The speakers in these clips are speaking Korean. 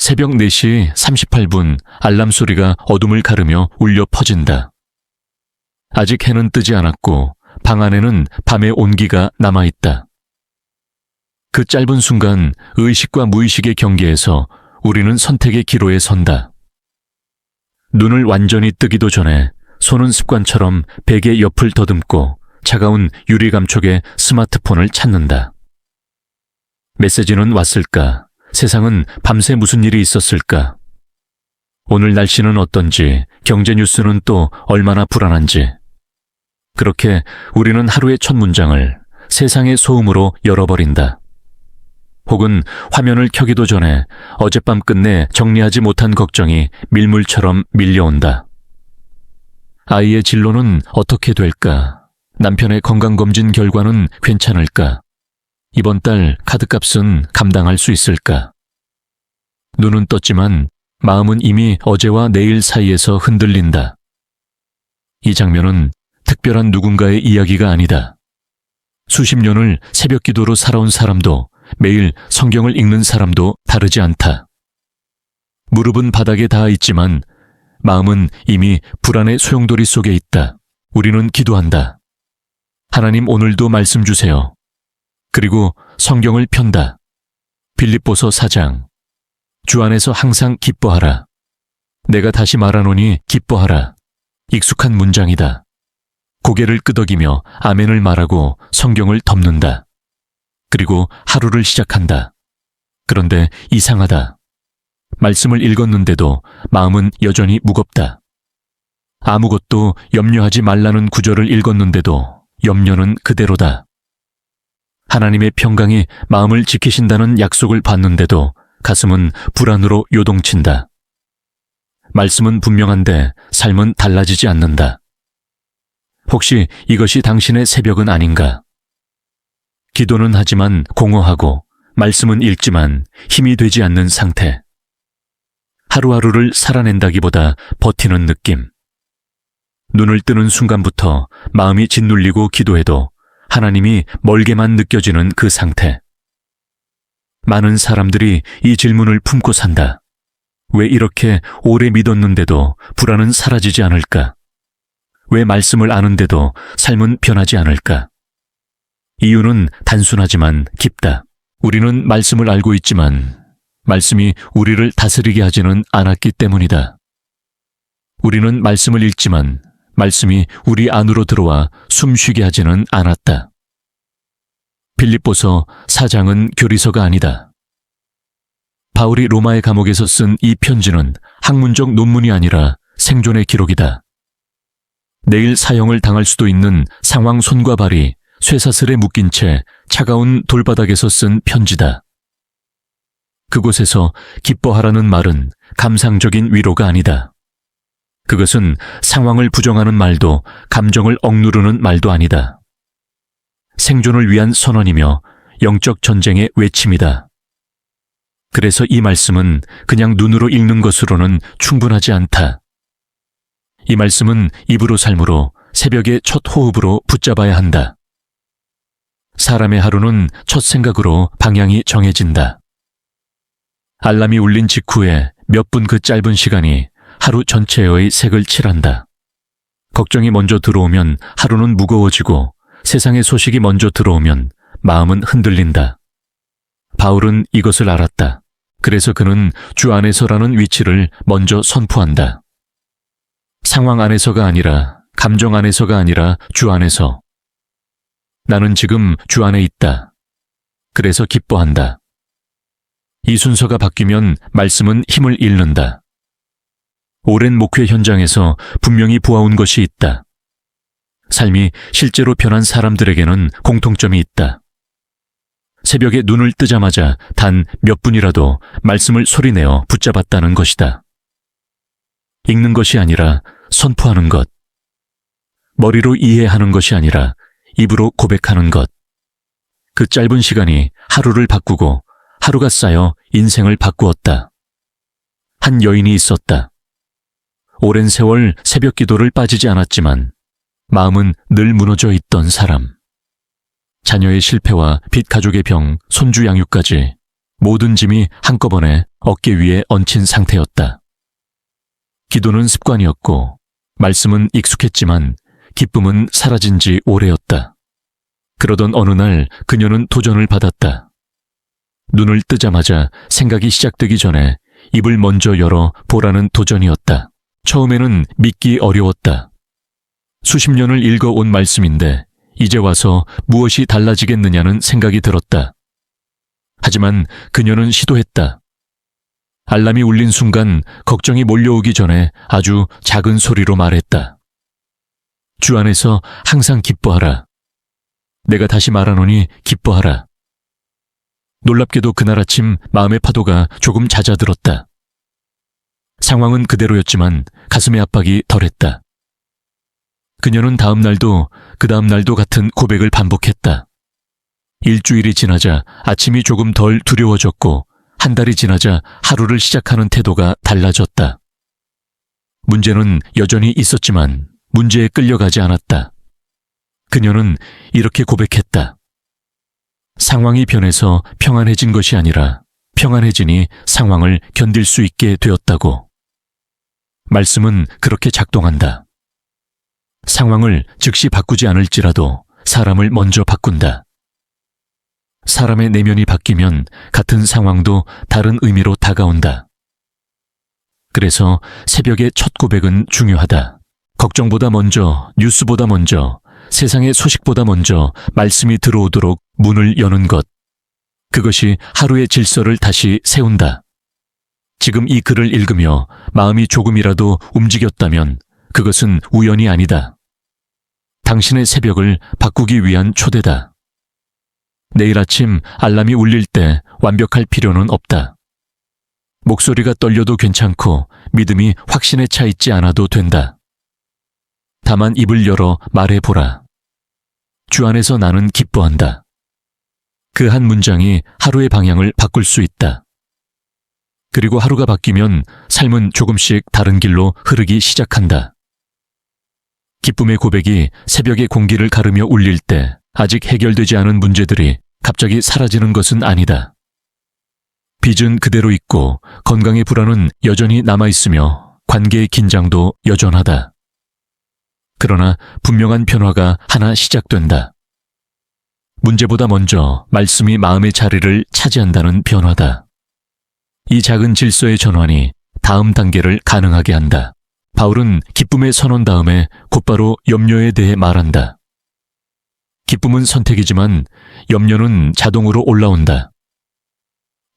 새벽 4시 38분 알람 소리가 어둠을 가르며 울려 퍼진다. 아직 해는 뜨지 않았고 방 안에는 밤의 온기가 남아있다. 그 짧은 순간 의식과 무의식의 경계에서 우리는 선택의 기로에 선다. 눈을 완전히 뜨기도 전에 손은 습관처럼 베개 옆을 더듬고 차가운 유리 감촉의 스마트폰을 찾는다. 메시지는 왔을까? 세상은 밤새 무슨 일이 있었을까? 오늘 날씨는 어떤지, 경제 뉴스는 또 얼마나 불안한지. 그렇게 우리는 하루의 첫 문장을 세상의 소음으로 열어버린다. 혹은 화면을 켜기도 전에 어젯밤 끝내 정리하지 못한 걱정이 밀물처럼 밀려온다. 아이의 진로는 어떻게 될까? 남편의 건강검진 결과는 괜찮을까? 이번 달 카드값은 감당할 수 있을까? 눈은 떴지만 마음은 이미 어제와 내일 사이에서 흔들린다. 이 장면은 특별한 누군가의 이야기가 아니다. 수십 년을 새벽 기도로 살아온 사람도 매일 성경을 읽는 사람도 다르지 않다. 무릎은 바닥에 닿아 있지만 마음은 이미 불안의 소용돌이 속에 있다. 우리는 기도한다. 하나님 오늘도 말씀 주세요. 그리고 성경을 편다. 빌립보서 4장. 주 안에서 항상 기뻐하라. 내가 다시 말하노니 기뻐하라. 익숙한 문장이다. 고개를 끄덕이며 아멘을 말하고 성경을 덮는다. 그리고 하루를 시작한다. 그런데 이상하다. 말씀을 읽었는데도 마음은 여전히 무겁다. 아무것도 염려하지 말라는 구절을 읽었는데도 염려는 그대로다. 하나님의 평강이 마음을 지키신다는 약속을 받는데도 가슴은 불안으로 요동친다. 말씀은 분명한데 삶은 달라지지 않는다. 혹시 이것이 당신의 새벽은 아닌가? 기도는 하지만 공허하고 말씀은 읽지만 힘이 되지 않는 상태. 하루하루를 살아낸다기보다 버티는 느낌. 눈을 뜨는 순간부터 마음이 짓눌리고 기도해도 하나님이 멀게만 느껴지는 그 상태. 많은 사람들이 이 질문을 품고 산다. 왜 이렇게 오래 믿었는데도 불안은 사라지지 않을까? 왜 말씀을 아는데도 삶은 변하지 않을까? 이유는 단순하지만 깊다. 우리는 말씀을 알고 있지만 말씀이 우리를 다스리게 하지는 않았기 때문이다. 우리는 말씀을 읽지만 말씀이 우리 안으로 들어와 숨쉬게 하지는 않았다. 빌립보서 4장은 교리서가 아니다. 바울이 로마의 감옥에서 쓴 이 편지는 학문적 논문이 아니라 생존의 기록이다. 내일 사형을 당할 수도 있는 상황 손과 발이 쇠사슬에 묶인 채 차가운 돌바닥에서 쓴 편지다. 그곳에서 기뻐하라는 말은 감상적인 위로가 아니다. 그것은 상황을 부정하는 말도 감정을 억누르는 말도 아니다. 생존을 위한 선언이며 영적 전쟁의 외침이다. 그래서 이 말씀은 그냥 눈으로 읽는 것으로는 충분하지 않다. 이 말씀은 입으로 삶으로 새벽의 첫 호흡으로 붙잡아야 한다. 사람의 하루는 첫 생각으로 방향이 정해진다. 알람이 울린 직후에 몇 분 그 짧은 시간이 하루 전체의 색을 칠한다. 걱정이 먼저 들어오면 하루는 무거워지고 세상의 소식이 먼저 들어오면 마음은 흔들린다. 바울은 이것을 알았다. 그래서 그는 주 안에서라는 위치를 먼저 선포한다. 상황 안에서가 아니라, 감정 안에서가 아니라 주 안에서. 나는 지금 주 안에 있다. 그래서 기뻐한다. 이 순서가 바뀌면 말씀은 힘을 잃는다. 오랜 목회 현장에서 분명히 보아온 것이 있다. 삶이 실제로 변한 사람들에게는 공통점이 있다. 새벽에 눈을 뜨자마자 단 몇 분이라도 말씀을 소리내어 붙잡았다는 것이다. 읽는 것이 아니라 선포하는 것. 머리로 이해하는 것이 아니라 입으로 고백하는 것. 그 짧은 시간이 하루를 바꾸고 하루가 쌓여 인생을 바꾸었다. 한 여인이 있었다. 오랜 세월 새벽 기도를 빠지지 않았지만 마음은 늘 무너져 있던 사람. 자녀의 실패와 빚 가족의 병, 손주 양육까지 모든 짐이 한꺼번에 어깨 위에 얹힌 상태였다. 기도는 습관이었고 말씀은 익숙했지만 기쁨은 사라진 지 오래였다. 그러던 어느 날 그녀는 도전을 받았다. 눈을 뜨자마자 생각이 시작되기 전에 입을 먼저 열어 보라는 도전이었다. 처음에는 믿기 어려웠다. 수십 년을 읽어온 말씀인데 이제 와서 무엇이 달라지겠느냐는 생각이 들었다. 하지만 그녀는 시도했다. 알람이 울린 순간 걱정이 몰려오기 전에 아주 작은 소리로 말했다. 주 안에서 항상 기뻐하라. 내가 다시 말하노니 기뻐하라. 놀랍게도 그날 아침 마음의 파도가 조금 잦아들었다. 상황은 그대로였지만 가슴의 압박이 덜했다. 그녀는 다음 날도 그 다음 날도 같은 고백을 반복했다. 일주일이 지나자 아침이 조금 덜 두려워졌고 한 달이 지나자 하루를 시작하는 태도가 달라졌다. 문제는 여전히 있었지만 문제에 끌려가지 않았다. 그녀는 이렇게 고백했다. 상황이 변해서 평안해진 것이 아니라 평안해지니 상황을 견딜 수 있게 되었다고. 말씀은 그렇게 작동한다. 상황을 즉시 바꾸지 않을지라도 사람을 먼저 바꾼다. 사람의 내면이 바뀌면 같은 상황도 다른 의미로 다가온다. 그래서 새벽의 첫 고백은 중요하다. 걱정보다 먼저, 뉴스보다 먼저, 세상의 소식보다 먼저 말씀이 들어오도록 문을 여는 것. 그것이 하루의 질서를 다시 세운다. 지금 이 글을 읽으며 마음이 조금이라도 움직였다면 그것은 우연이 아니다. 당신의 새벽을 바꾸기 위한 초대다. 내일 아침 알람이 울릴 때 완벽할 필요는 없다. 목소리가 떨려도 괜찮고 믿음이 확신에 차 있지 않아도 된다. 다만 입을 열어 말해보라. 주 안에서 나는 기뻐한다. 그 한 문장이 하루의 방향을 바꿀 수 있다. 그리고 하루가 바뀌면 삶은 조금씩 다른 길로 흐르기 시작한다. 기쁨의 고백이 새벽의 공기를 가르며 울릴 때 아직 해결되지 않은 문제들이 갑자기 사라지는 것은 아니다. 빚은 그대로 있고 건강의 불안은 여전히 남아있으며 관계의 긴장도 여전하다. 그러나 분명한 변화가 하나 시작된다. 문제보다 먼저 말씀이 마음의 자리를 차지한다는 변화다. 이 작은 질서의 전환이 다음 단계를 가능하게 한다. 바울은 기쁨의 선언 다음에 곧바로 염려에 대해 말한다. 기쁨은 선택이지만 염려는 자동으로 올라온다.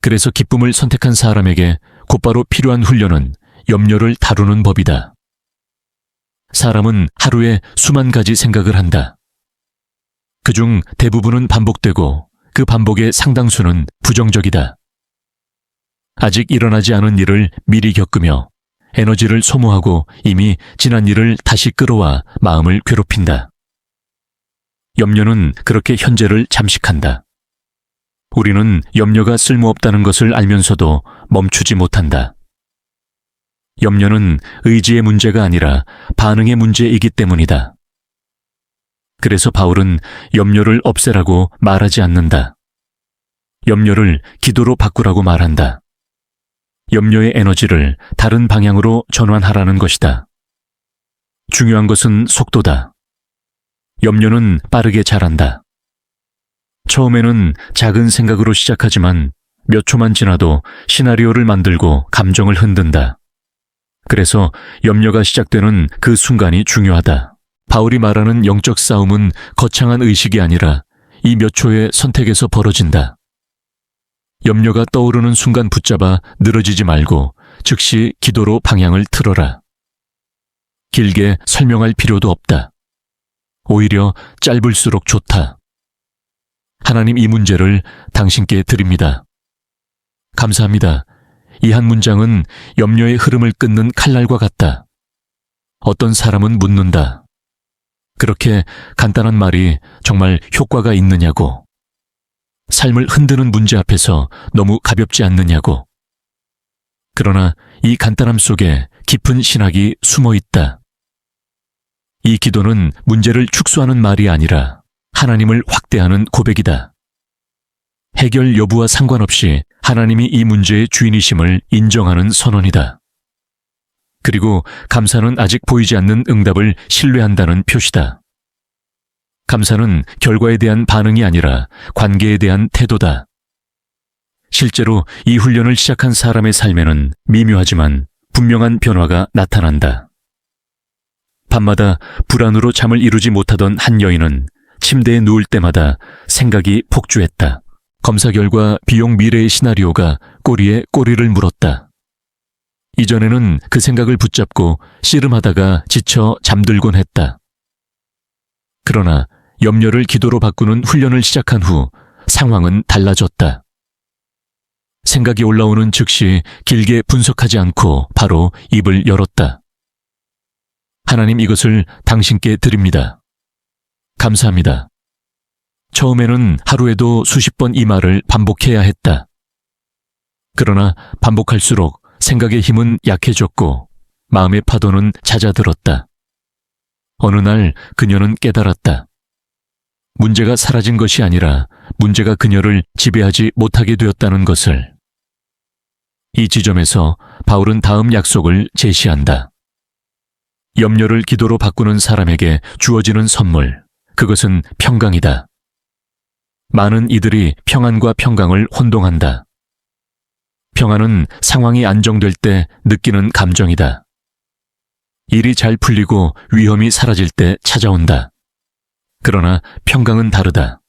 그래서 기쁨을 선택한 사람에게 곧바로 필요한 훈련은 염려를 다루는 법이다. 사람은 하루에 수만 가지 생각을 한다. 그중 대부분은 반복되고 그 반복의 상당수는 부정적이다. 아직 일어나지 않은 일을 미리 겪으며 에너지를 소모하고 이미 지난 일을 다시 끌어와 마음을 괴롭힌다. 염려는 그렇게 현재를 잠식한다. 우리는 염려가 쓸모없다는 것을 알면서도 멈추지 못한다. 염려는 의지의 문제가 아니라 반응의 문제이기 때문이다. 그래서 바울은 염려를 없애라고 말하지 않는다. 염려를 기도로 바꾸라고 말한다. 염려의 에너지를 다른 방향으로 전환하라는 것이다. 중요한 것은 속도다. 염려는 빠르게 자란다. 처음에는 작은 생각으로 시작하지만 몇 초만 지나도 시나리오를 만들고 감정을 흔든다. 그래서 염려가 시작되는 그 순간이 중요하다. 바울이 말하는 영적 싸움은 거창한 의식이 아니라 이 몇 초의 선택에서 벌어진다. 염려가 떠오르는 순간 붙잡아 늘어지지 말고 즉시 기도로 방향을 틀어라. 길게 설명할 필요도 없다. 오히려 짧을수록 좋다. 하나님, 이 문제를 당신께 드립니다. 감사합니다. 이 한 문장은 염려의 흐름을 끊는 칼날과 같다. 어떤 사람은 묻는다. 그렇게 간단한 말이 정말 효과가 있느냐고. 삶을 흔드는 문제 앞에서 너무 가볍지 않느냐고. 그러나 이 간단함 속에 깊은 신학이 숨어 있다. 이 기도는 문제를 축소하는 말이 아니라 하나님을 확대하는 고백이다. 해결 여부와 상관없이 하나님이 이 문제의 주인이심을 인정하는 선언이다. 그리고 감사는 아직 보이지 않는 응답을 신뢰한다는 표시다. 감사는 결과에 대한 반응이 아니라 관계에 대한 태도다. 실제로 이 훈련을 시작한 사람의 삶에는 미묘하지만 분명한 변화가 나타난다. 밤마다 불안으로 잠을 이루지 못하던 한 여인은 침대에 누울 때마다 생각이 폭주했다. 검사 결과 비용 미래의 시나리오가 꼬리에 꼬리를 물었다. 이전에는 그 생각을 붙잡고 씨름하다가 지쳐 잠들곤 했다. 그러나 염려를 기도로 바꾸는 훈련을 시작한 후 상황은 달라졌다. 생각이 올라오는 즉시 길게 분석하지 않고 바로 입을 열었다. 하나님, 이것을 당신께 드립니다. 감사합니다. 처음에는 하루에도 수십 번 이 말을 반복해야 했다. 그러나 반복할수록 생각의 힘은 약해졌고 마음의 파도는 잦아들었다. 어느 날 그녀는 깨달았다. 문제가 사라진 것이 아니라 문제가 그녀를 지배하지 못하게 되었다는 것을. 이 지점에서 바울은 다음 약속을 제시한다. 염려를 기도로 바꾸는 사람에게 주어지는 선물, 그것은 평강이다. 많은 이들이 평안과 평강을 혼동한다. 평안은 상황이 안정될 때 느끼는 감정이다. 일이 잘 풀리고 위험이 사라질 때 찾아온다. 그러나 평강은 다르다.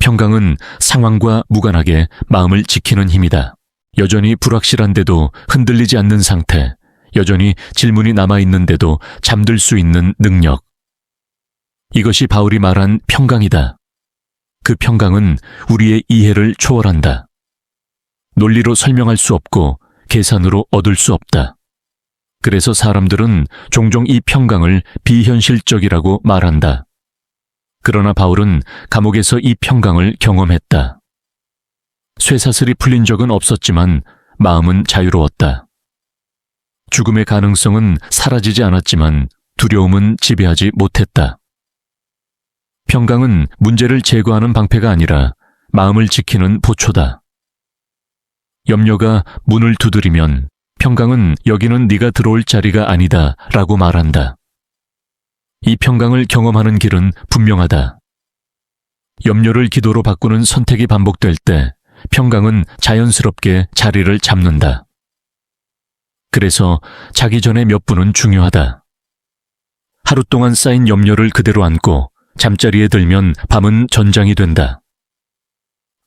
평강은 상황과 무관하게 마음을 지키는 힘이다. 여전히 불확실한데도 흔들리지 않는 상태, 여전히 질문이 남아있는데도 잠들 수 있는 능력. 이것이 바울이 말한 평강이다. 그 평강은 우리의 이해를 초월한다. 논리로 설명할 수 없고 계산으로 얻을 수 없다. 그래서 사람들은 종종 이 평강을 비현실적이라고 말한다. 그러나 바울은 감옥에서 이 평강을 경험했다. 쇠사슬이 풀린 적은 없었지만 마음은 자유로웠다. 죽음의 가능성은 사라지지 않았지만 두려움은 지배하지 못했다. 평강은 문제를 제거하는 방패가 아니라 마음을 지키는 보초다. 염려가 문을 두드리면 평강은 여기는 네가 들어올 자리가 아니다 라고 말한다. 이 평강을 경험하는 길은 분명하다. 염려를 기도로 바꾸는 선택이 반복될 때 평강은 자연스럽게 자리를 잡는다. 그래서 자기 전에 몇 분은 중요하다. 하루 동안 쌓인 염려를 그대로 안고 잠자리에 들면 밤은 전장이 된다.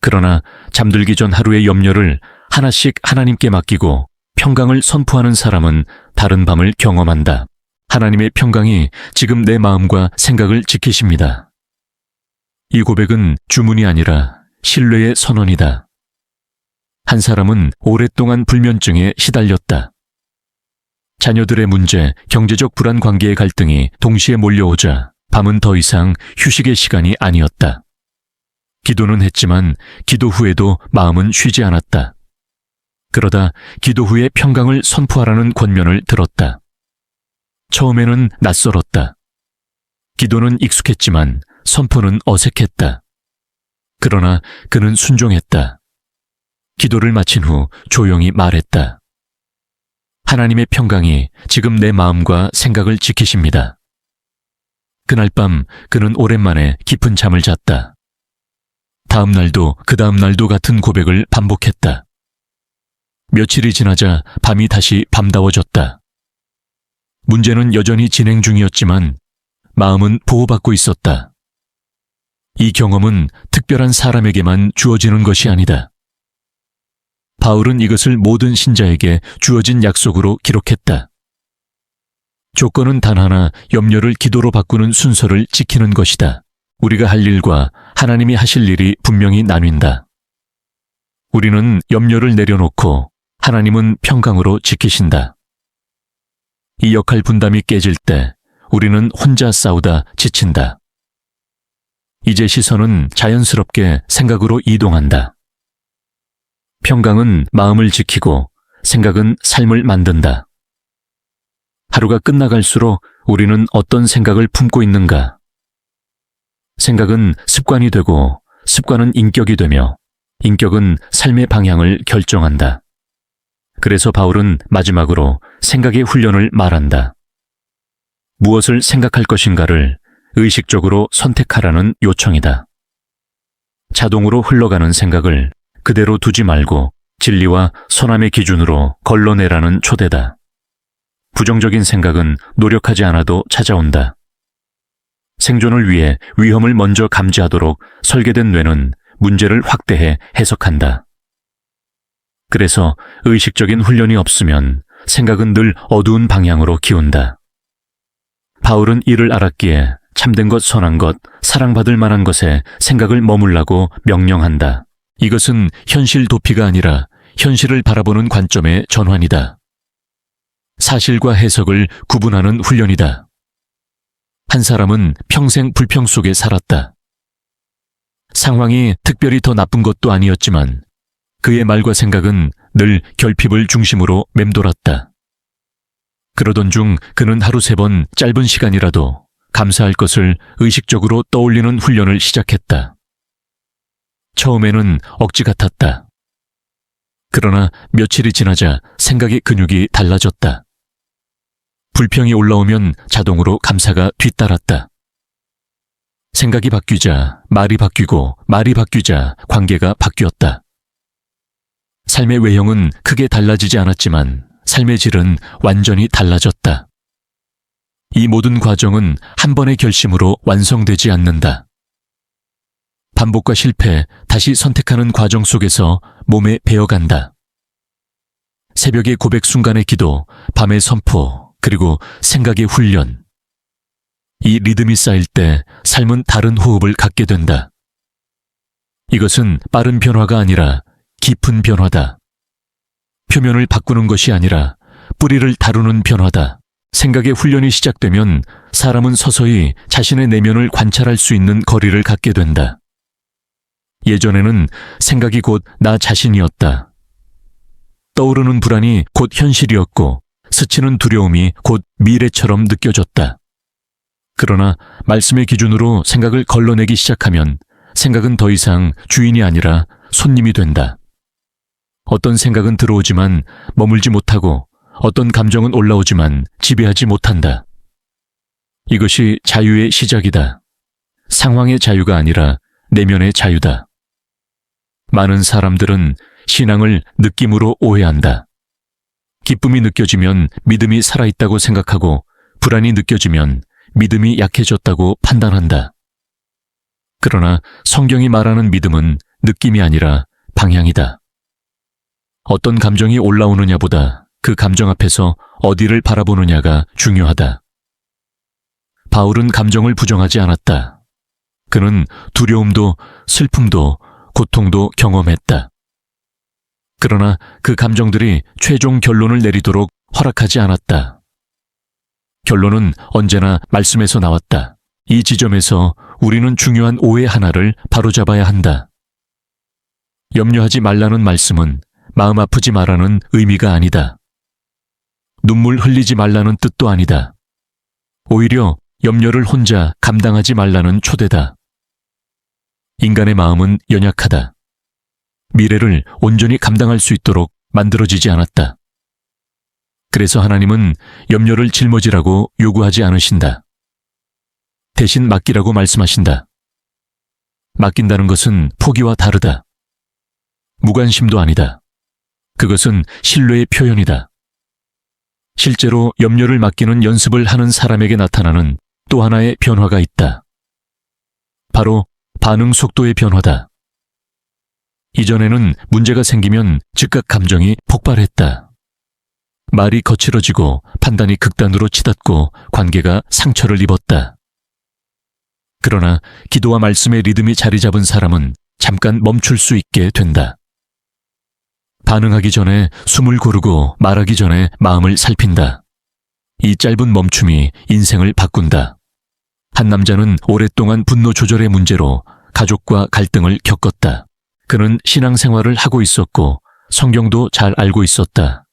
그러나 잠들기 전 하루의 염려를 하나씩 하나님께 맡기고 평강을 선포하는 사람은 다른 밤을 경험한다. 하나님의 평강이 지금 내 마음과 생각을 지키십니다. 이 고백은 주문이 아니라 신뢰의 선언이다. 한 사람은 오랫동안 불면증에 시달렸다. 자녀들의 문제, 경제적 불안 관계의 갈등이 동시에 몰려오자 밤은 더 이상 휴식의 시간이 아니었다. 기도는 했지만 기도 후에도 마음은 쉬지 않았다. 그러다 기도 후에 평강을 선포하라는 권면을 들었다. 처음에는 낯설었다. 기도는 익숙했지만 선포는 어색했다. 그러나 그는 순종했다. 기도를 마친 후 조용히 말했다. 하나님의 평강이 지금 내 마음과 생각을 지키십니다. 그날 밤 그는 오랜만에 깊은 잠을 잤다. 다음 날도 그 다음 날도 같은 고백을 반복했다. 며칠이 지나자 밤이 다시 밤다워졌다. 문제는 여전히 진행 중이었지만 마음은 보호받고 있었다. 이 경험은 특별한 사람에게만 주어지는 것이 아니다. 바울은 이것을 모든 신자에게 주어진 약속으로 기록했다. 조건은 단 하나, 염려를 기도로 바꾸는 순서를 지키는 것이다. 우리가 할 일과 하나님이 하실 일이 분명히 나뉜다. 우리는 염려를 내려놓고 하나님은 평강으로 지키신다. 이 역할 분담이 깨질 때 우리는 혼자 싸우다 지친다. 이제 시선은 자연스럽게 생각으로 이동한다. 평강은 마음을 지키고 생각은 삶을 만든다. 하루가 끝나갈수록 우리는 어떤 생각을 품고 있는가? 생각은 습관이 되고 습관은 인격이 되며 인격은 삶의 방향을 결정한다. 그래서 바울은 마지막으로 생각의 훈련을 말한다. 무엇을 생각할 것인가를 의식적으로 선택하라는 요청이다. 자동으로 흘러가는 생각을 그대로 두지 말고 진리와 선함의 기준으로 걸러내라는 초대다. 부정적인 생각은 노력하지 않아도 찾아온다. 생존을 위해 위험을 먼저 감지하도록 설계된 뇌는 문제를 확대해 해석한다. 그래서 의식적인 훈련이 없으면 생각은 늘 어두운 방향으로 기운다. 바울은 이를 알았기에 참된 것, 선한 것, 사랑받을 만한 것에 생각을 머물라고 명령한다. 이것은 현실 도피가 아니라 현실을 바라보는 관점의 전환이다. 사실과 해석을 구분하는 훈련이다. 한 사람은 평생 불평 속에 살았다. 상황이 특별히 더 나쁜 것도 아니었지만 그의 말과 생각은 늘 결핍을 중심으로 맴돌았다. 그러던 중 그는 하루 3번 짧은 시간이라도 감사할 것을 의식적으로 떠올리는 훈련을 시작했다. 처음에는 억지 같았다. 그러나 며칠이 지나자 생각의 근육이 달라졌다. 불평이 올라오면 자동으로 감사가 뒤따랐다. 생각이 바뀌자 말이 바뀌고 말이 바뀌자 관계가 바뀌었다. 삶의 외형은 크게 달라지지 않았지만 삶의 질은 완전히 달라졌다. 이 모든 과정은 한 번의 결심으로 완성되지 않는다. 반복과 실패, 다시 선택하는 과정 속에서 몸에 배어간다. 새벽의 고백 순간의 기도, 밤의 선포, 그리고 생각의 훈련. 이 리듬이 쌓일 때 삶은 다른 호흡을 갖게 된다. 이것은 빠른 변화가 아니라 깊은 변화다. 표면을 바꾸는 것이 아니라 뿌리를 다루는 변화다. 생각의 훈련이 시작되면 사람은 서서히 자신의 내면을 관찰할 수 있는 거리를 갖게 된다. 예전에는 생각이 곧 나 자신이었다. 떠오르는 불안이 곧 현실이었고 스치는 두려움이 곧 미래처럼 느껴졌다. 그러나 말씀의 기준으로 생각을 걸러내기 시작하면 생각은 더 이상 주인이 아니라 손님이 된다. 어떤 생각은 들어오지만 머물지 못하고 어떤 감정은 올라오지만 지배하지 못한다. 이것이 자유의 시작이다. 상황의 자유가 아니라 내면의 자유다. 많은 사람들은 신앙을 느낌으로 오해한다. 기쁨이 느껴지면 믿음이 살아있다고 생각하고 불안이 느껴지면 믿음이 약해졌다고 판단한다. 그러나 성경이 말하는 믿음은 느낌이 아니라 방향이다. 어떤 감정이 올라오느냐보다 그 감정 앞에서 어디를 바라보느냐가 중요하다. 바울은 감정을 부정하지 않았다. 그는 두려움도 슬픔도 고통도 경험했다. 그러나 그 감정들이 최종 결론을 내리도록 허락하지 않았다. 결론은 언제나 말씀에서 나왔다. 이 지점에서 우리는 중요한 오해 하나를 바로잡아야 한다. 염려하지 말라는 말씀은 마음 아프지 말라는 의미가 아니다. 눈물 흘리지 말라는 뜻도 아니다. 오히려 염려를 혼자 감당하지 말라는 초대다. 인간의 마음은 연약하다. 미래를 온전히 감당할 수 있도록 만들어지지 않았다. 그래서 하나님은 염려를 짊어지라고 요구하지 않으신다. 대신 맡기라고 말씀하신다. 맡긴다는 것은 포기와 다르다. 무관심도 아니다. 그것은 신뢰의 표현이다. 실제로 염려를 맡기는 연습을 하는 사람에게 나타나는 또 하나의 변화가 있다. 바로 반응 속도의 변화다. 이전에는 문제가 생기면 즉각 감정이 폭발했다. 말이 거칠어지고 판단이 극단으로 치닫고 관계가 상처를 입었다. 그러나 기도와 말씀의 리듬이 자리 잡은 사람은 잠깐 멈출 수 있게 된다. 반응하기 전에 숨을 고르고 말하기 전에 마음을 살핀다. 이 짧은 멈춤이 인생을 바꾼다. 한 남자는 오랫동안 분노 조절의 문제로 가족과 갈등을 겪었다. 그는 신앙생활을 하고 있었고 성경도 잘 알고 있었다.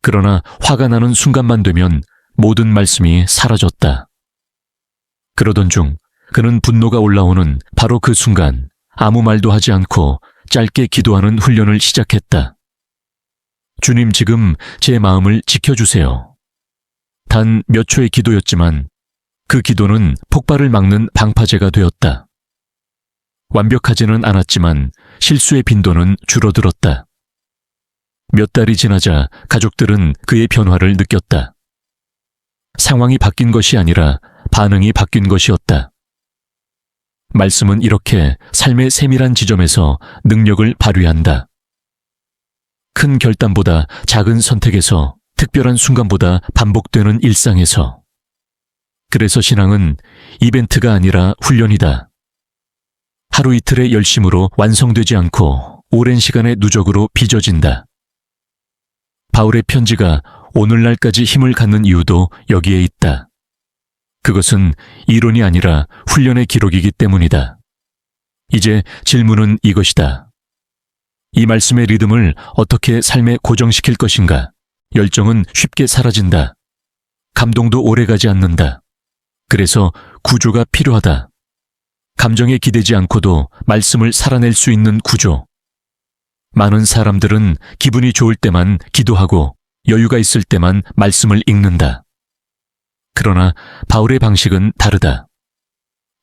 그러나 화가 나는 순간만 되면 모든 말씀이 사라졌다. 그러던 중 그는 분노가 올라오는 바로 그 순간 아무 말도 하지 않고 짧게 기도하는 훈련을 시작했다. 주님, 지금 제 마음을 지켜주세요. 단 몇 초의 기도였지만 그 기도는 폭발을 막는 방파제가 되었다. 완벽하지는 않았지만 실수의 빈도는 줄어들었다. 몇 달이 지나자 가족들은 그의 변화를 느꼈다. 상황이 바뀐 것이 아니라 반응이 바뀐 것이었다. 말씀은 이렇게 삶의 세밀한 지점에서 능력을 발휘한다. 큰 결단보다 작은 선택에서, 특별한 순간보다 반복되는 일상에서. 그래서 신앙은 이벤트가 아니라 훈련이다. 하루 이틀의 열심으로 완성되지 않고 오랜 시간의 누적으로 빚어진다. 바울의 편지가 오늘날까지 힘을 갖는 이유도 여기에 있다. 그것은 이론이 아니라 훈련의 기록이기 때문이다. 이제 질문은 이것이다. 이 말씀의 리듬을 어떻게 삶에 고정시킬 것인가? 열정은 쉽게 사라진다. 감동도 오래가지 않는다. 그래서 구조가 필요하다. 감정에 기대지 않고도 말씀을 살아낼 수 있는 구조. 많은 사람들은 기분이 좋을 때만 기도하고 여유가 있을 때만 말씀을 읽는다. 그러나 바울의 방식은 다르다.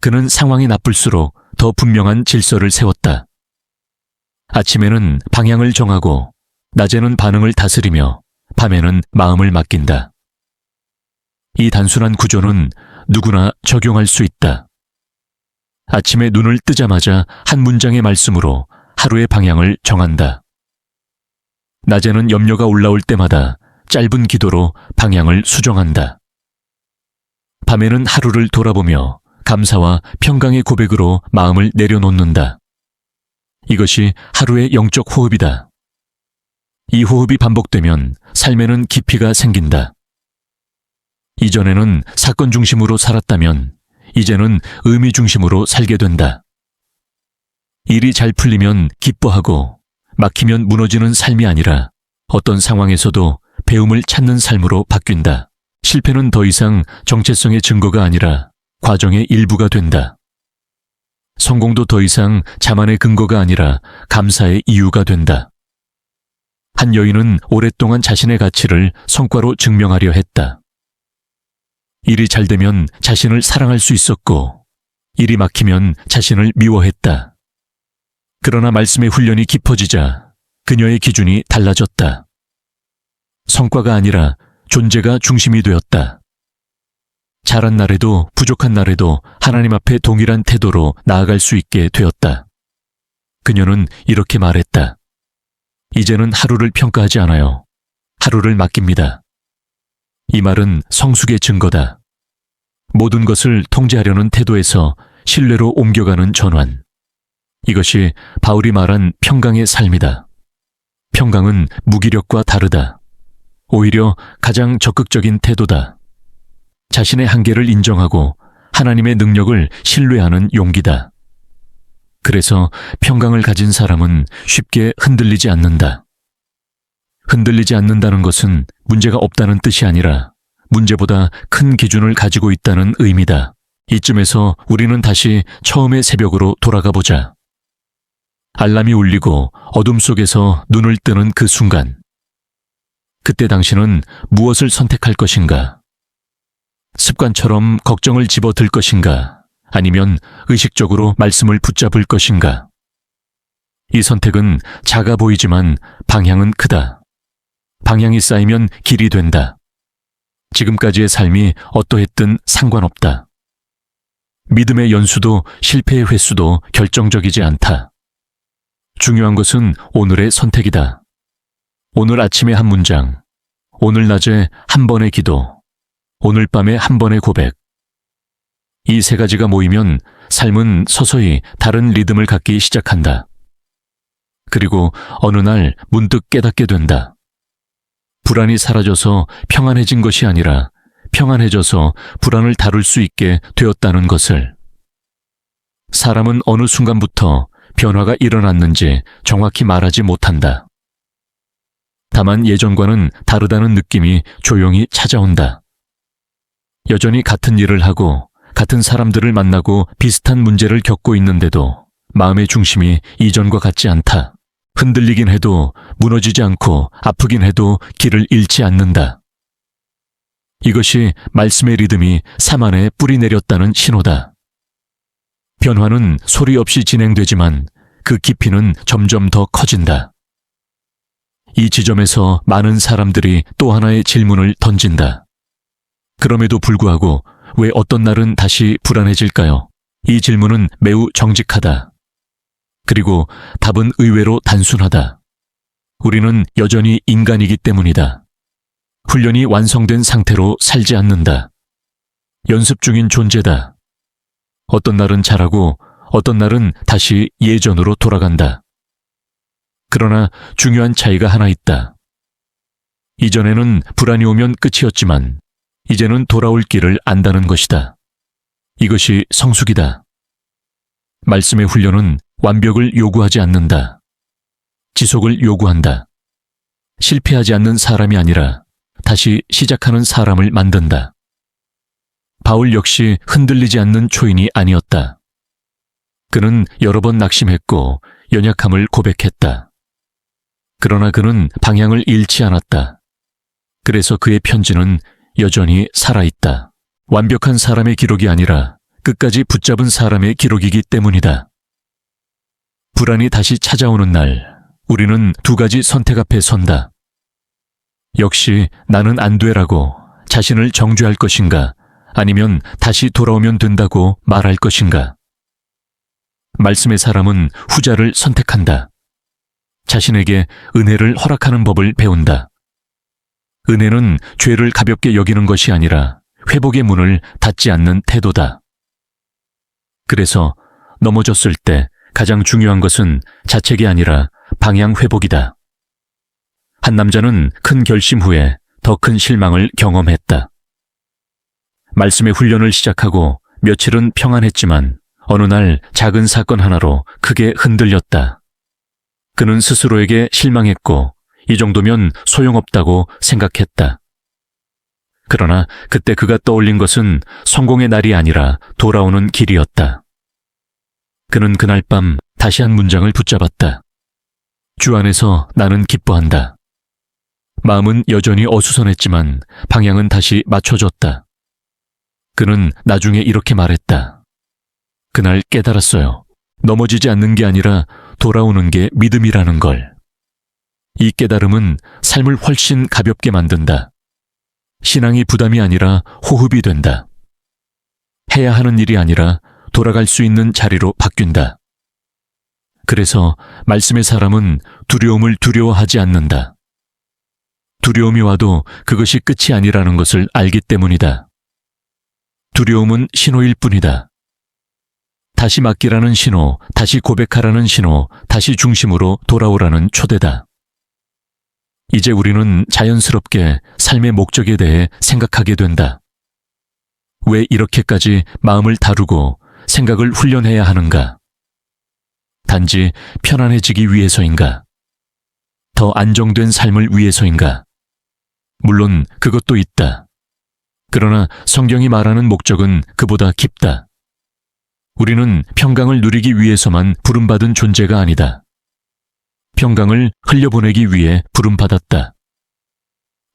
그는 상황이 나쁠수록 더 분명한 질서를 세웠다. 아침에는 방향을 정하고, 낮에는 반응을 다스리며, 밤에는 마음을 맡긴다. 이 단순한 구조는 누구나 적용할 수 있다. 아침에 눈을 뜨자마자 한 문장의 말씀으로 하루의 방향을 정한다. 낮에는 염려가 올라올 때마다 짧은 기도로 방향을 수정한다. 밤에는 하루를 돌아보며 감사와 평강의 고백으로 마음을 내려놓는다. 이것이 하루의 영적 호흡이다. 이 호흡이 반복되면 삶에는 깊이가 생긴다. 이전에는 사건 중심으로 살았다면 이제는 의미 중심으로 살게 된다. 일이 잘 풀리면 기뻐하고 막히면 무너지는 삶이 아니라 어떤 상황에서도 배움을 찾는 삶으로 바뀐다. 실패는 더 이상 정체성의 증거가 아니라 과정의 일부가 된다. 성공도 더 이상 자만의 근거가 아니라 감사의 이유가 된다. 한 여인은 오랫동안 자신의 가치를 성과로 증명하려 했다. 일이 잘 되면 자신을 사랑할 수 있었고, 일이 막히면 자신을 미워했다. 그러나 말씀의 훈련이 깊어지자 그녀의 기준이 달라졌다. 성과가 아니라 존재가 중심이 되었다. 잘한 날에도 부족한 날에도 하나님 앞에 동일한 태도로 나아갈 수 있게 되었다. 그녀는 이렇게 말했다. 이제는 하루를 평가하지 않아요. 하루를 맡깁니다. 이 말은 성숙의 증거다. 모든 것을 통제하려는 태도에서 신뢰로 옮겨가는 전환. 이것이 바울이 말한 평강의 삶이다. 평강은 무기력과 다르다. 오히려 가장 적극적인 태도다. 자신의 한계를 인정하고 하나님의 능력을 신뢰하는 용기다. 그래서 평강을 가진 사람은 쉽게 흔들리지 않는다. 흔들리지 않는다는 것은 문제가 없다는 뜻이 아니라 문제보다 큰 기준을 가지고 있다는 의미다. 이쯤에서 우리는 다시 처음의 새벽으로 돌아가 보자. 알람이 울리고 어둠 속에서 눈을 뜨는 그 순간. 그때 당신은 무엇을 선택할 것인가? 습관처럼 걱정을 집어들 것인가? 아니면 의식적으로 말씀을 붙잡을 것인가? 이 선택은 작아 보이지만 방향은 크다. 방향이 쌓이면 길이 된다. 지금까지의 삶이 어떠했든 상관없다. 믿음의 연수도 실패의 횟수도 결정적이지 않다. 중요한 것은 오늘의 선택이다. 오늘 아침에 한 문장, 오늘 낮에 한 번의 기도, 오늘 밤에 한 번의 고백. 이 세 가지가 모이면 삶은 서서히 다른 리듬을 갖기 시작한다. 그리고 어느 날 문득 깨닫게 된다. 불안이 사라져서 평안해진 것이 아니라 평안해져서 불안을 다룰 수 있게 되었다는 것을. 사람은 어느 순간부터 변화가 일어났는지 정확히 말하지 못한다. 다만 예전과는 다르다는 느낌이 조용히 찾아온다. 여전히 같은 일을 하고 같은 사람들을 만나고 비슷한 문제를 겪고 있는데도 마음의 중심이 이전과 같지 않다. 흔들리긴 해도 무너지지 않고 아프긴 해도 길을 잃지 않는다. 이것이 말씀의 리듬이 삶 안에 뿌리 내렸다는 신호다. 변화는 소리 없이 진행되지만 그 깊이는 점점 더 커진다. 이 지점에서 많은 사람들이 또 하나의 질문을 던진다. 그럼에도 불구하고 왜 어떤 날은 다시 불안해질까요? 이 질문은 매우 정직하다. 그리고 답은 의외로 단순하다. 우리는 여전히 인간이기 때문이다. 훈련이 완성된 상태로 살지 않는다. 연습 중인 존재다. 어떤 날은 잘하고 어떤 날은 다시 예전으로 돌아간다. 그러나 중요한 차이가 하나 있다. 이전에는 불안이 오면 끝이었지만 이제는 돌아올 길을 안다는 것이다. 이것이 성숙이다. 말씀의 훈련은 완벽을 요구하지 않는다. 지속을 요구한다. 실패하지 않는 사람이 아니라 다시 시작하는 사람을 만든다. 바울 역시 흔들리지 않는 초인이 아니었다. 그는 여러 번 낙심했고 연약함을 고백했다. 그러나 그는 방향을 잃지 않았다. 그래서 그의 편지는 여전히 살아있다. 완벽한 사람의 기록이 아니라 끝까지 붙잡은 사람의 기록이기 때문이다. 불안이 다시 찾아오는 날, 우리는 두 가지 선택 앞에 선다. 역시 나는 안 되라고 자신을 정죄할 것인가, 아니면 다시 돌아오면 된다고 말할 것인가. 말씀의 사람은 후자를 선택한다. 자신에게 은혜를 허락하는 법을 배운다. 은혜는 죄를 가볍게 여기는 것이 아니라 회복의 문을 닫지 않는 태도다. 그래서 넘어졌을 때 가장 중요한 것은 자책이 아니라 방향 회복이다. 한 남자는 큰 결심 후에 더 큰 실망을 경험했다. 말씀의 훈련을 시작하고 며칠은 평안했지만 어느 날 작은 사건 하나로 크게 흔들렸다. 그는 스스로에게 실망했고 이 정도면 소용없다고 생각했다. 그러나 그때 그가 떠올린 것은 성공의 날이 아니라 돌아오는 길이었다. 그는 그날 밤 다시 한 문장을 붙잡았다. 주 안에서 나는 기뻐한다. 마음은 여전히 어수선했지만 방향은 다시 맞춰졌다. 그는 나중에 이렇게 말했다. 그날 깨달았어요. 넘어지지 않는 게 아니라 돌아오는 게 믿음이라는 걸. 이 깨달음은 삶을 훨씬 가볍게 만든다. 신앙이 부담이 아니라 호흡이 된다. 해야 하는 일이 아니라 돌아갈 수 있는 자리로 바뀐다. 그래서 말씀의 사람은 두려움을 두려워하지 않는다. 두려움이 와도 그것이 끝이 아니라는 것을 알기 때문이다. 두려움은 신호일 뿐이다. 다시 맡기라는 신호, 다시 고백하라는 신호, 다시 중심으로 돌아오라는 초대다. 이제 우리는 자연스럽게 삶의 목적에 대해 생각하게 된다. 왜 이렇게까지 마음을 다루고 생각을 훈련해야 하는가? 단지 편안해지기 위해서인가? 더 안정된 삶을 위해서인가? 물론 그것도 있다. 그러나 성경이 말하는 목적은 그보다 깊다. 우리는 평강을 누리기 위해서만 부름받은 존재가 아니다. 평강을 흘려보내기 위해 부름받았다.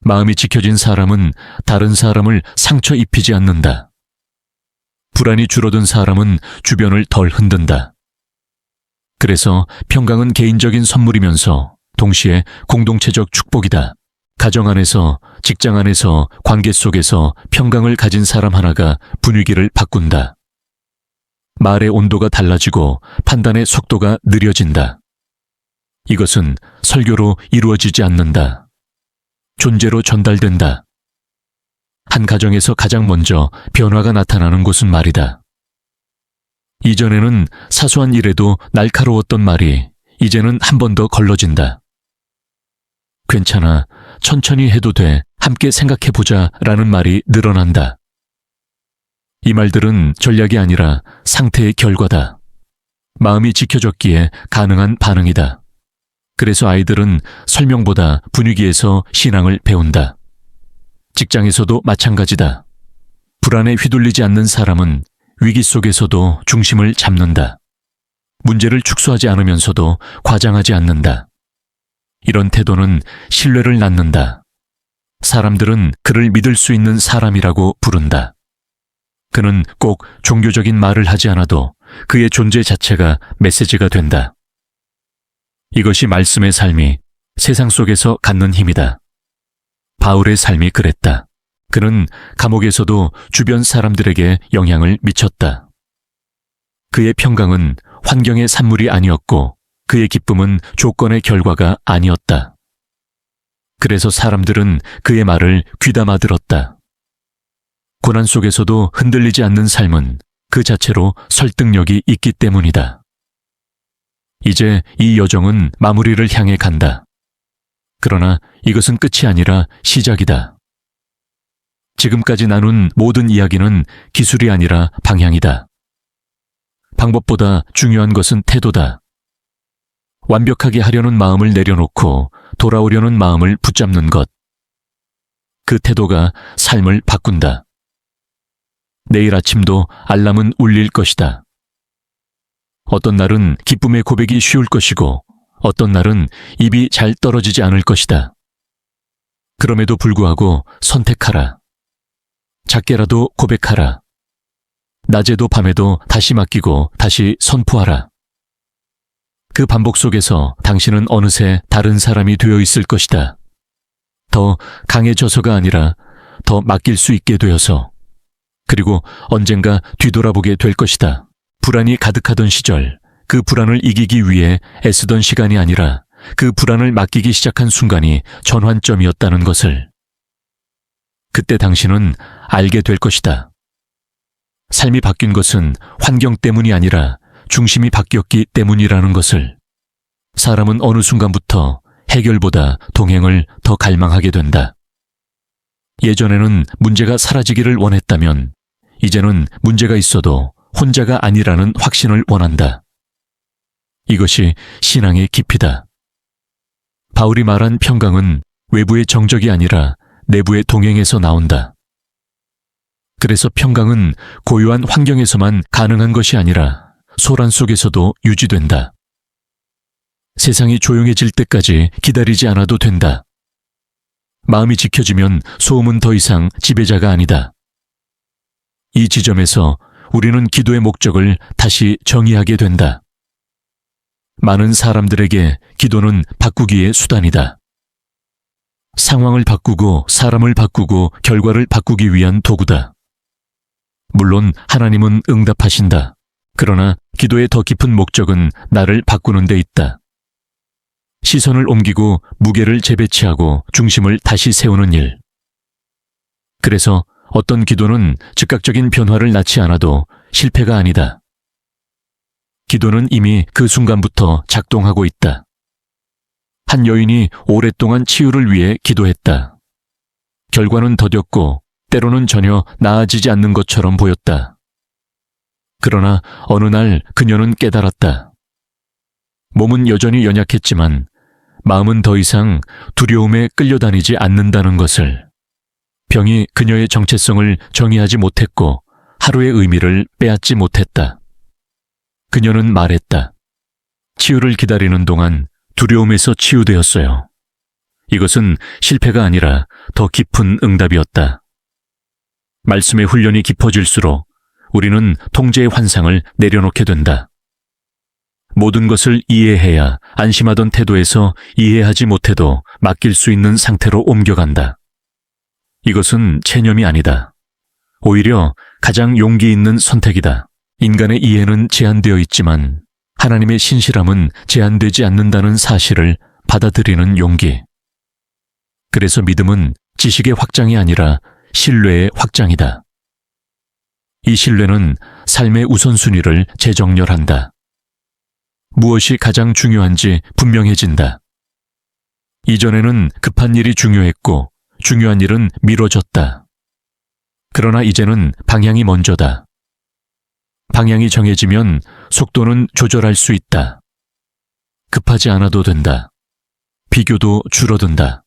마음이 지켜진 사람은 다른 사람을 상처 입히지 않는다. 불안이 줄어든 사람은 주변을 덜 흔든다. 그래서 평강은 개인적인 선물이면서 동시에 공동체적 축복이다. 가정 안에서, 직장 안에서, 관계 속에서 평강을 가진 사람 하나가 분위기를 바꾼다. 말의 온도가 달라지고 판단의 속도가 느려진다. 이것은 설교로 이루어지지 않는다. 존재로 전달된다. 한 가정에서 가장 먼저 변화가 나타나는 곳은 말이다. 이전에는 사소한 일에도 날카로웠던 말이 이제는 한 번 더 걸러진다. 괜찮아, 천천히 해도 돼, 함께 생각해보자 라는 말이 늘어난다. 이 말들은 전략이 아니라 상태의 결과다. 마음이 지켜졌기에 가능한 반응이다. 그래서 아이들은 설명보다 분위기에서 신앙을 배운다. 직장에서도 마찬가지다. 불안에 휘둘리지 않는 사람은 위기 속에서도 중심을 잡는다. 문제를 축소하지 않으면서도 과장하지 않는다. 이런 태도는 신뢰를 낳는다. 사람들은 그를 믿을 수 있는 사람이라고 부른다. 그는 꼭 종교적인 말을 하지 않아도 그의 존재 자체가 메시지가 된다. 이것이 말씀의 삶이 세상 속에서 갖는 힘이다. 바울의 삶이 그랬다. 그는 감옥에서도 주변 사람들에게 영향을 미쳤다. 그의 평강은 환경의 산물이 아니었고 그의 기쁨은 조건의 결과가 아니었다. 그래서 사람들은 그의 말을 귀담아 들었다. 고난 속에서도 흔들리지 않는 삶은 그 자체로 설득력이 있기 때문이다. 이제 이 여정은 마무리를 향해 간다. 그러나 이것은 끝이 아니라 시작이다. 지금까지 나눈 모든 이야기는 기술이 아니라 방향이다. 방법보다 중요한 것은 태도다. 완벽하게 하려는 마음을 내려놓고 돌아오려는 마음을 붙잡는 것. 그 태도가 삶을 바꾼다. 내일 아침도 알람은 울릴 것이다. 어떤 날은 기쁨의 고백이 쉬울 것이고 어떤 날은 입이 잘 떨어지지 않을 것이다. 그럼에도 불구하고 선택하라. 작게라도 고백하라. 낮에도 밤에도 다시 맡기고 다시 선포하라. 그 반복 속에서 당신은 어느새 다른 사람이 되어 있을 것이다. 더 강해져서가 아니라 더 맡길 수 있게 되어서, 그리고 언젠가 뒤돌아보게 될 것이다. 불안이 가득하던 시절, 그 불안을 이기기 위해 애쓰던 시간이 아니라 그 불안을 맡기기 시작한 순간이 전환점이었다는 것을. 그때 당신은 알게 될 것이다. 삶이 바뀐 것은 환경 때문이 아니라 중심이 바뀌었기 때문이라는 것을. 사람은 어느 순간부터 해결보다 동행을 더 갈망하게 된다. 예전에는 문제가 사라지기를 원했다면 이제는 문제가 있어도 혼자가 아니라는 확신을 원한다. 이것이 신앙의 깊이다. 바울이 말한 평강은 외부의 정적이 아니라 내부의 동행에서 나온다. 그래서 평강은 고요한 환경에서만 가능한 것이 아니라 소란 속에서도 유지된다. 세상이 조용해질 때까지 기다리지 않아도 된다. 마음이 지켜지면 소음은 더 이상 지배자가 아니다. 이 지점에서 우리는 기도의 목적을 다시 정의하게 된다. 많은 사람들에게 기도는 바꾸기의 수단이다. 상황을 바꾸고 사람을 바꾸고 결과를 바꾸기 위한 도구다. 물론 하나님은 응답하신다. 그러나 기도의 더 깊은 목적은 나를 바꾸는 데 있다. 시선을 옮기고 무게를 재배치하고 중심을 다시 세우는 일. 그래서 어떤 기도는 즉각적인 변화를 낳지 않아도 실패가 아니다. 기도는 이미 그 순간부터 작동하고 있다. 한 여인이 오랫동안 치유를 위해 기도했다. 결과는 더뎠고 때로는 전혀 나아지지 않는 것처럼 보였다. 그러나 어느 날 그녀는 깨달았다. 몸은 여전히 연약했지만 마음은 더 이상 두려움에 끌려다니지 않는다는 것을. 병이 그녀의 정체성을 정의하지 못했고 하루의 의미를 빼앗지 못했다. 그녀는 말했다. 치유를 기다리는 동안 두려움에서 치유되었어요. 이것은 실패가 아니라 더 깊은 응답이었다. 말씀의 훈련이 깊어질수록 우리는 통제의 환상을 내려놓게 된다. 모든 것을 이해해야 안심하던 태도에서 이해하지 못해도 맡길 수 있는 상태로 옮겨간다. 이것은 체념이 아니다. 오히려 가장 용기 있는 선택이다. 인간의 이해는 제한되어 있지만 하나님의 신실함은 제한되지 않는다는 사실을 받아들이는 용기. 그래서 믿음은 지식의 확장이 아니라 신뢰의 확장이다. 이 신뢰는 삶의 우선순위를 재정렬한다. 무엇이 가장 중요한지 분명해진다. 이전에는 급한 일이 중요했고 중요한 일은 미뤄졌다. 그러나 이제는 방향이 먼저다. 방향이 정해지면 속도는 조절할 수 있다. 급하지 않아도 된다. 비교도 줄어든다.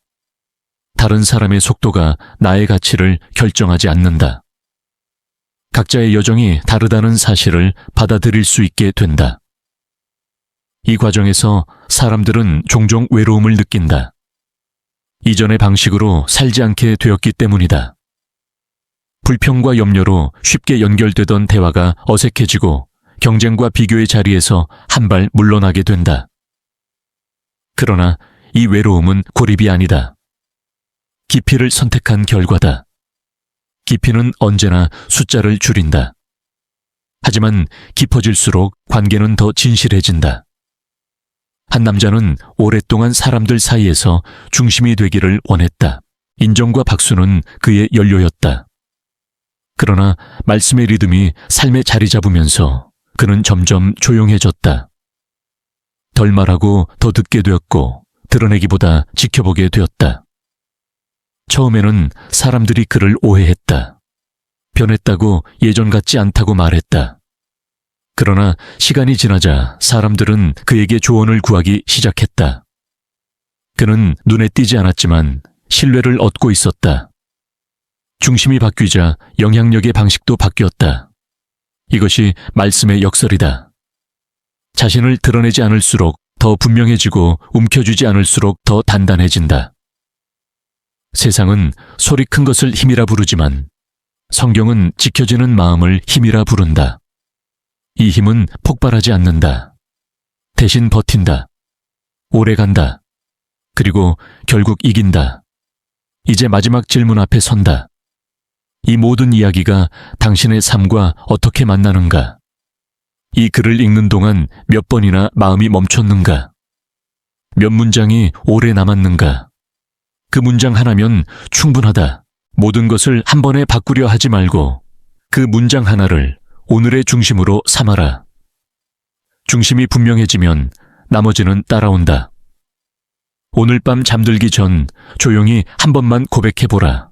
다른 사람의 속도가 나의 가치를 결정하지 않는다. 각자의 여정이 다르다는 사실을 받아들일 수 있게 된다. 이 과정에서 사람들은 종종 외로움을 느낀다. 이전의 방식으로 살지 않게 되었기 때문이다. 불평과 염려로 쉽게 연결되던 대화가 어색해지고 경쟁과 비교의 자리에서 한 발 물러나게 된다. 그러나 이 외로움은 고립이 아니다. 깊이를 선택한 결과다. 깊이는 언제나 숫자를 줄인다. 하지만 깊어질수록 관계는 더 진실해진다. 한 남자는 오랫동안 사람들 사이에서 중심이 되기를 원했다. 인정과 박수는 그의 연료였다. 그러나 말씀의 리듬이 삶에 자리 잡으면서 그는 점점 조용해졌다. 덜 말하고 더 듣게 되었고 드러내기보다 지켜보게 되었다. 처음에는 사람들이 그를 오해했다. 변했다고 예전 같지 않다고 말했다. 그러나 시간이 지나자 사람들은 그에게 조언을 구하기 시작했다. 그는 눈에 띄지 않았지만 신뢰를 얻고 있었다. 중심이 바뀌자 영향력의 방식도 바뀌었다. 이것이 말씀의 역설이다. 자신을 드러내지 않을수록 더 분명해지고 움켜쥐지 않을수록 더 단단해진다. 세상은 소리 큰 것을 힘이라 부르지만 성경은 지켜지는 마음을 힘이라 부른다. 이 힘은 폭발하지 않는다. 대신 버틴다. 오래 간다. 그리고 결국 이긴다. 이제 마지막 질문 앞에 선다. 이 모든 이야기가 당신의 삶과 어떻게 만나는가? 이 글을 읽는 동안 몇 번이나 마음이 멈췄는가? 몇 문장이 오래 남았는가? 그 문장 하나면 충분하다. 모든 것을 한 번에 바꾸려 하지 말고 그 문장 하나를 오늘의 중심으로 삼아라. 중심이 분명해지면 나머지는 따라온다. 오늘 밤 잠들기 전 조용히 한 번만 고백해보라.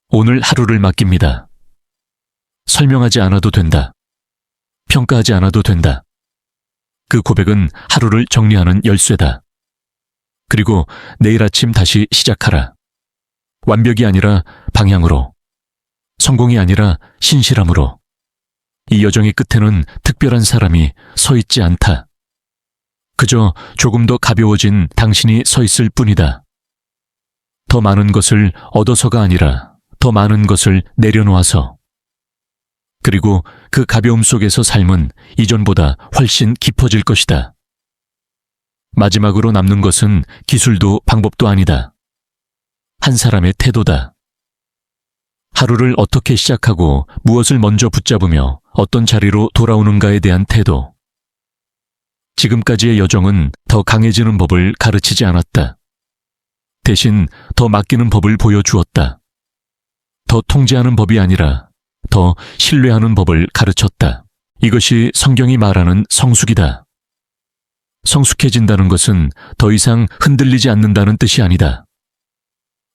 오늘 하루를 맡깁니다. 설명하지 않아도 된다. 평가하지 않아도 된다. 그 고백은 하루를 정리하는 열쇠다. 그리고 내일 아침 다시 시작하라. 완벽이 아니라 방향으로. 성공이 아니라 신실함으로. 이 여정의 끝에는 특별한 사람이 서 있지 않다. 그저 조금 더 가벼워진 당신이 서 있을 뿐이다. 더 많은 것을 얻어서가 아니라 더 많은 것을 내려놓아서. 그리고 그 가벼움 속에서 삶은 이전보다 훨씬 깊어질 것이다. 마지막으로 남는 것은 기술도 방법도 아니다. 한 사람의 태도다. 하루를 어떻게 시작하고 무엇을 먼저 붙잡으며 어떤 자리로 돌아오는가에 대한 태도. 지금까지의 여정은 더 강해지는 법을 가르치지 않았다. 대신 더 맡기는 법을 보여주었다. 더 통제하는 법이 아니라 더 신뢰하는 법을 가르쳤다. 이것이 성경이 말하는 성숙이다. 성숙해진다는 것은 더 이상 흔들리지 않는다는 뜻이 아니다.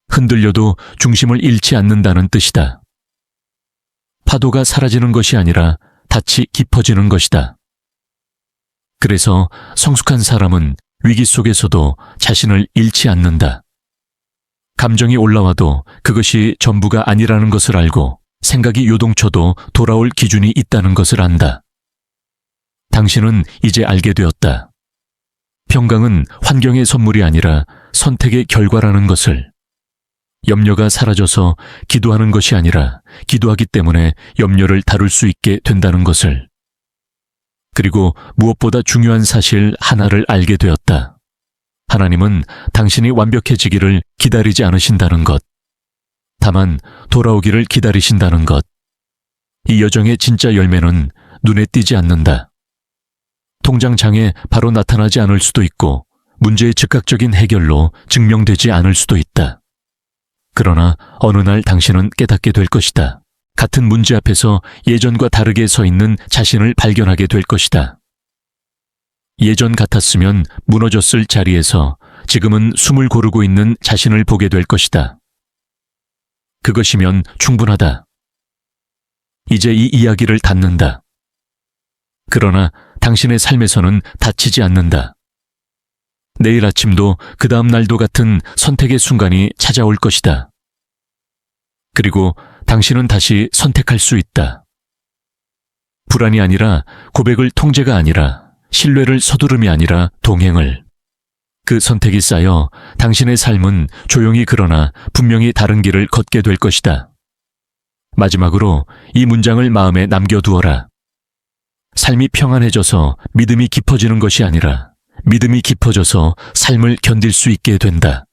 흔들려도 중심을 잃지 않는다는 뜻이다. 파도가 사라지는 것이 아니라 닻이 깊어지는 것이다. 그래서 성숙한 사람은 위기 속에서도 자신을 잃지 않는다. 감정이 올라와도 그것이 전부가 아니라는 것을 알고 생각이 요동쳐도 돌아올 기준이 있다는 것을 안다. 당신은 이제 알게 되었다. 평강은 환경의 선물이 아니라 선택의 결과라는 것을. 염려가 사라져서 기도하는 것이 아니라 기도하기 때문에 염려를 다룰 수 있게 된다는 것을. 그리고 무엇보다 중요한 사실 하나를 알게 되었다. 하나님은 당신이 완벽해지기를 기다리지 않으신다는 것. 다만 돌아오기를 기다리신다는 것. 이 여정의 진짜 열매는 눈에 띄지 않는다. 통장장에 바로 나타나지 않을 수도 있고 문제의 즉각적인 해결로 증명되지 않을 수도 있다. 그러나 어느 날 당신은 깨닫게 될 것이다. 같은 문제 앞에서 예전과 다르게 서 있는 자신을 발견하게 될 것이다. 예전 같았으면 무너졌을 자리에서 지금은 숨을 고르고 있는 자신을 보게 될 것이다. 그것이면 충분하다. 이제 이 이야기를 닫는다. 그러나 당신의 삶에서는 다치지 않는다. 내일 아침도 그 다음 날도 같은 선택의 순간이 찾아올 것이다. 그리고 당신은 다시 선택할 수 있다. 불안이 아니라 고백을 통제가 아니라 신뢰를 서두름이 아니라 동행을. 그 선택이 쌓여 당신의 삶은 조용히 그러나 분명히 다른 길을 걷게 될 것이다. 마지막으로 이 문장을 마음에 남겨두어라. 삶이 평안해져서 믿음이 깊어지는 것이 아니라 믿음이 깊어져서 삶을 견딜 수 있게 된다.